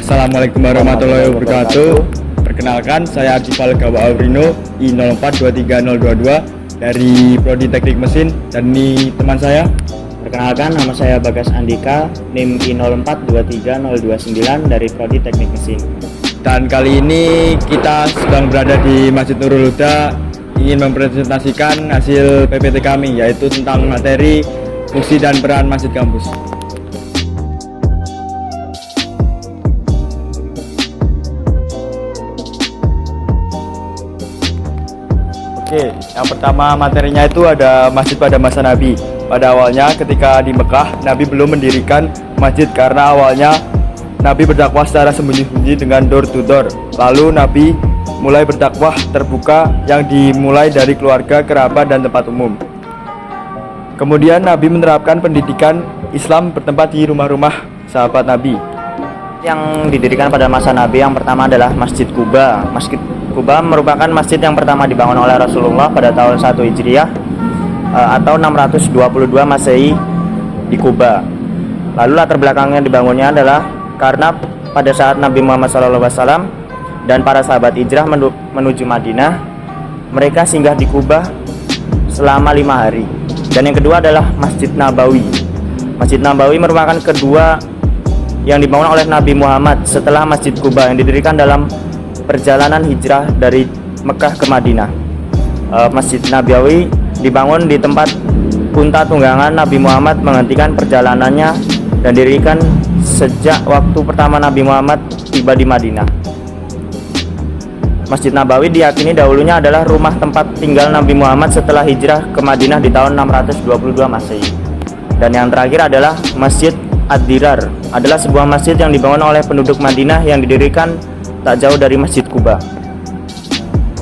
Assalamualaikum warahmatullahi wabarakatuh. Perkenalkan, saya Archibald Gawa Aurino I04230222 dari Prodi Teknik Mesin, dan ini teman saya. Perkenalkan, nama saya Bagas Andika, NIM I04230229 dari Prodi Teknik Mesin. Dan kali ini kita sedang berada di Masjid Nurul Huda, ingin mempresentasikan hasil PPT kami, yaitu tentang materi fungsi dan peran masjid kampus. Oke, yang pertama materinya itu ada masjid pada masa Nabi. Pada awalnya ketika di Mekah, Nabi belum mendirikan masjid karena awalnya Nabi berdakwah secara sembunyi-sembunyi dengan door to door. Lalu Nabi mulai berdakwah terbuka yang dimulai dari keluarga, kerabat, dan tempat umum. Kemudian Nabi menerapkan pendidikan Islam bertempat di rumah-rumah sahabat Nabi. Yang didirikan pada masa Nabi yang pertama adalah Masjid Quba. Masjid Quba merupakan masjid yang pertama dibangun oleh Rasulullah pada tahun 1 Hijriah atau 622 Masehi di Quba. Lalu latar belakangnya dibangunnya adalah karena pada saat Nabi Muhammad SAW dan para sahabat hijrah menuju Madinah, mereka singgah di Quba selama 5 hari. Dan yang kedua adalah Masjid Nabawi. Masjid Nabawi merupakan kedua yang dibangun oleh Nabi Muhammad setelah Masjid Quba yang didirikan dalam perjalanan hijrah dari Mekah ke Madinah. Masjid Nabawi dibangun di tempat unta tunggangan Nabi Muhammad menghentikan perjalanannya dan didirikan sejak waktu pertama Nabi Muhammad tiba di Madinah. Masjid Nabawi diyakini dahulunya adalah rumah tempat tinggal Nabi Muhammad setelah hijrah ke Madinah di tahun 622 Masehi. Dan yang terakhir adalah Masjid Ad-Dirar, adalah sebuah masjid yang dibangun oleh penduduk Madinah yang didirikan tak jauh dari Masjid Quba.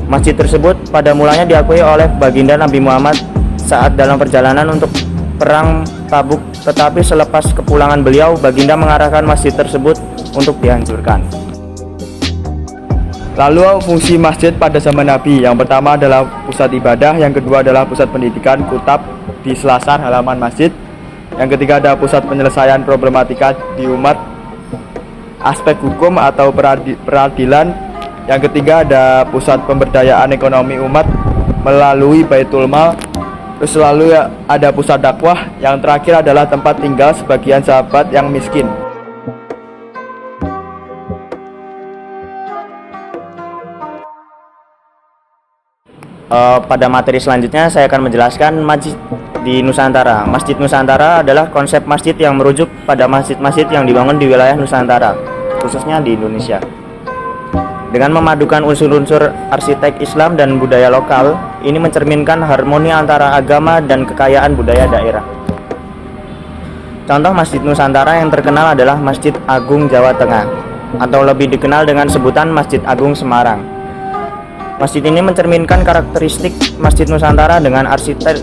Masjid tersebut pada mulanya diakui oleh baginda Nabi Muhammad saat dalam perjalanan untuk perang Tabuk, tetapi selepas kepulangan beliau, baginda mengarahkan masjid tersebut untuk dihancurkan. Lalu fungsi masjid pada zaman Nabi, yang pertama adalah pusat ibadah, yang kedua adalah pusat pendidikan, kutab di selasar halaman masjid, yang ketiga ada pusat penyelesaian problematika di umat, aspek hukum atau peradilan, yang ketiga ada pusat pemberdayaan ekonomi umat melalui Baitul Mal, terus selalu ada pusat dakwah, yang terakhir adalah tempat tinggal sebagian sahabat yang miskin. Pada materi selanjutnya saya akan menjelaskan masjid di Nusantara. Masjid Nusantara adalah konsep masjid yang merujuk pada masjid-masjid yang dibangun di wilayah Nusantara, khususnya di Indonesia. Dengan memadukan unsur-unsur arsitek Islam dan budaya lokal, ini mencerminkan harmoni antara agama dan kekayaan budaya daerah. Contoh Masjid Nusantara yang terkenal adalah Masjid Agung Jawa Tengah, atau lebih dikenal dengan sebutan Masjid Agung Semarang. Masjid ini mencerminkan karakteristik Masjid Nusantara dengan arsitek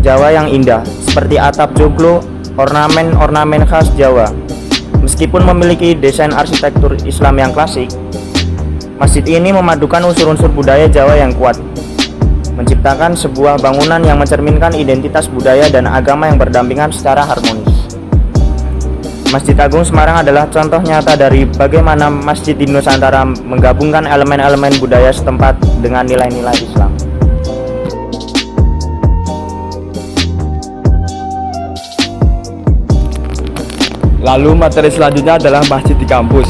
Jawa yang indah, seperti atap joglo, ornamen-ornamen khas Jawa. Meskipun memiliki desain arsitektur Islam yang klasik, masjid ini memadukan unsur-unsur budaya Jawa yang kuat, menciptakan sebuah bangunan yang mencerminkan identitas budaya dan agama yang berdampingan secara harmonis. Masjid Agung Semarang adalah contoh nyata dari bagaimana masjid di Nusantara menggabungkan elemen-elemen budaya setempat dengan nilai-nilai Islam. Lalu materi selanjutnya adalah masjid di kampus.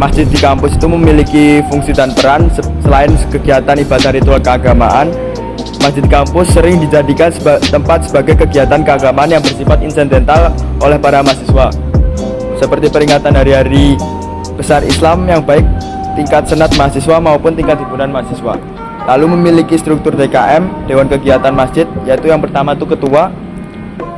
Masjid di kampus itu memiliki fungsi dan peran. Selain kegiatan ibadah ritual keagamaan, masjid di kampus sering dijadikan tempat sebagai kegiatan keagamaan yang bersifat insidental oleh para mahasiswa, seperti peringatan hari-hari besar Islam yang baik tingkat senat mahasiswa maupun tingkat himpunan mahasiswa. Lalu memiliki struktur DKM, Dewan Kegiatan Masjid, yaitu yang pertama itu ketua,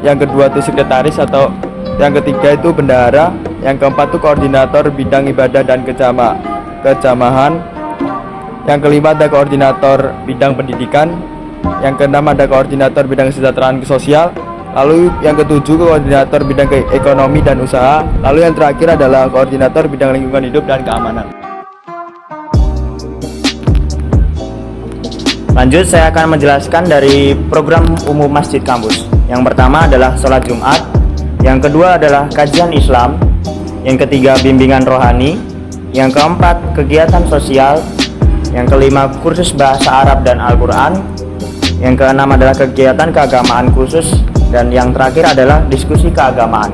yang kedua itu sekretaris, atau yang ketiga itu bendahara, yang keempat itu koordinator bidang ibadah dan kejamahan, yang kelima ada koordinator bidang pendidikan, yang keenam ada koordinator bidang kesejahteraan sosial, lalu yang ketujuh koordinator bidang ekonomi dan usaha, lalu yang terakhir adalah koordinator bidang lingkungan hidup dan keamanan. Lanjut, saya akan menjelaskan dari program umum Masjid Kampus. Yang pertama adalah sholat Jumat, yang kedua adalah kajian Islam, yang ketiga bimbingan rohani, yang keempat kegiatan sosial, yang kelima kursus bahasa Arab dan Al-Quran, yang keenam adalah kegiatan keagamaan khusus, dan yang terakhir adalah diskusi keagamaan.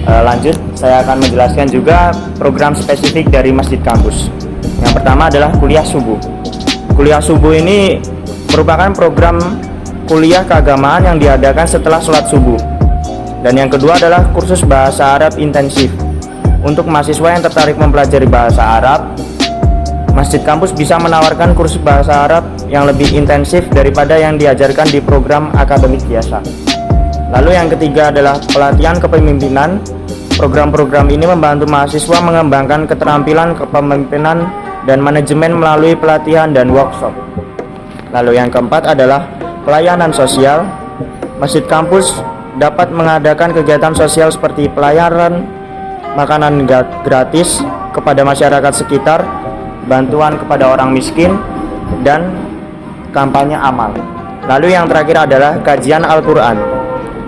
Lanjut, saya akan menjelaskan juga program spesifik dari Masjid Kampus. Yang pertama adalah kuliah subuh. Kuliah subuh ini merupakan program kuliah keagamaan yang diadakan setelah sholat subuh. Dan yang kedua adalah kursus bahasa Arab intensif. Untuk mahasiswa yang tertarik mempelajari bahasa Arab, Masjid Kampus bisa menawarkan kursus bahasa Arab yang lebih intensif daripada yang diajarkan di program akademik biasa. Lalu yang ketiga adalah pelatihan kepemimpinan. Program-program ini membantu mahasiswa mengembangkan keterampilan kepemimpinan dan manajemen melalui pelatihan dan workshop. Lalu yang keempat adalah pelayanan sosial. Masjid Kampus dapat mengadakan kegiatan sosial seperti pelayanan makanan gratis kepada masyarakat sekitar, bantuan kepada orang miskin, dan kampanye amal. Lalu yang terakhir adalah kajian Al-Quran.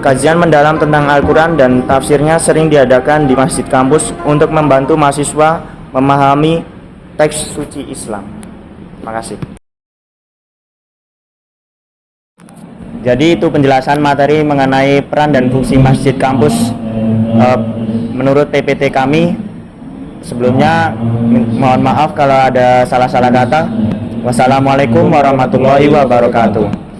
Kajian mendalam tentang Al-Quran dan tafsirnya sering diadakan di Masjid Kampus untuk membantu mahasiswa memahami teks suci Islam. Makasih. Jadi itu penjelasan materi mengenai peran dan fungsi Masjid Kampus menurut PPT kami. Sebelumnya mohon maaf kalau ada salah-salah kata. Wassalamualaikum warahmatullahi wabarakatuh.